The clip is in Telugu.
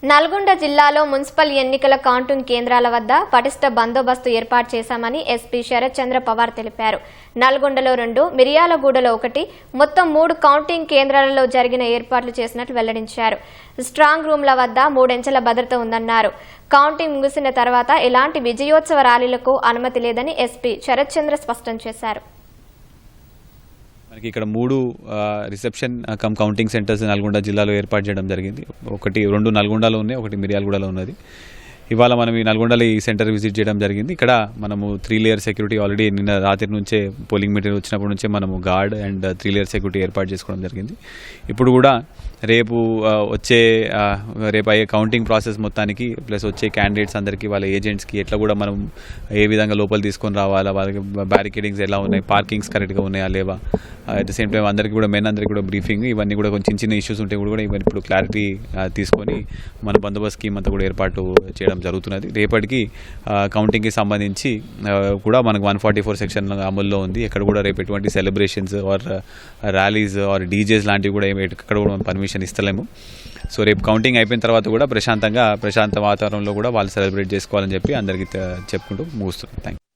నల్గొండ జిల్లాలో మున్సిపల్ ఎన్నికల కౌంటింగ్ కేంద్రాల వద్ద పటిష్ట బందోబస్తు ఏర్పాటు చేశామని ఎస్పీ శరత్ చంద్ర పవార్ తెలిపారు. నల్గొండలో 2, మిర్యాలగూడలో 1, మొత్తం 3 కౌంటింగ్ కేంద్రాలలో జరిగిన ఏర్పాట్లు చేసినట్లు వెల్లడించారు. స్ట్రాంగ్ రూమ్ల వద్ద 3 అంచెల భద్రత ఉందన్నారు. కౌంటింగ్ ముగిసిన తర్వాత ఎలాంటి విజయోత్సవ ర్యాలీలకు అనుమతి లేదని ఎస్పీ శరత్ చంద్ర స్పష్టం చేశారు. మనకి ఇక్కడ 3 reception come counting centres Nalgonda జిల్లాలో ఏర్పాటు చేయడం జరిగింది. 2 నల్గొండలో ఉన్నాయి, 1 మిర్యాలగూడలో ఉన్నది. ఇవాళ మనం ఈ నల్గొండలో ఈ సెంటర్ విజిట్ చేయడం జరిగింది. ఇక్కడ మనము 3 లేయర్ సెక్యూరిటీ ఆల్రెడీ నిన్న రాత్రి నుంచే పోలింగ్ మీటింగ్ వచ్చినప్పటి నుంచే మనము గార్డ్ అండ్ 3 లేయర్ సెక్యూరిటీ ఏర్పాటు చేసుకోవడం జరిగింది. ఇప్పుడు కూడా రేపు అయ్యే కౌంటింగ్ ప్రాసెస్ మొత్తానికి ప్లస్ వచ్చే క్యాండిడేట్స్ అందరికీ వాళ్ళ ఏజెంట్స్కి ఎట్లా కూడా మనం ఏ విధంగా లోపల తీసుకొని రావాలా, వాళ్ళకి బ్యారికేడింగ్స్ ఎలా ఉన్నాయి, పార్కింగ్స్ కరెక్ట్గా ఉన్నాయా లేవా, అట్ ద సేమ్ టైం అందరికీ కూడా అందరికీ కూడా బ్రీఫింగ్, ఇవన్నీ కూడా కొంచెం చిన్న ఇష్యూస్ ఉంటే కూడా ఇవన్నీ ఇప్పుడు క్లారిటీ తీసుకొని మన బందోబస్తు స్కీమ్ అంతా కూడా ఏర్పాటు చేయడం జరుగుతున్నది. రేపటికి కౌంటింగ్కి సంబంధించి కూడా మనకు 144 సెక్షన్ అమల్లో ఉంది. ఎక్కడ కూడా రేపు ఎటువంటి celebrations or rallies or DJs లాంటివి కూడా ఎక్కడ కూడా మనం పర్మిషన్ ఇస్తలేము. సో రేపు కౌంటింగ్ అయిపోయిన తర్వాత కూడా ప్రశాంత వాతావరణంలో కూడా వాళ్ళు సెలబ్రేట్ చేసుకోవాలని చెప్పి అందరికీ చెప్పుకుంటూ ముగుస్తున్నాం. Thank you.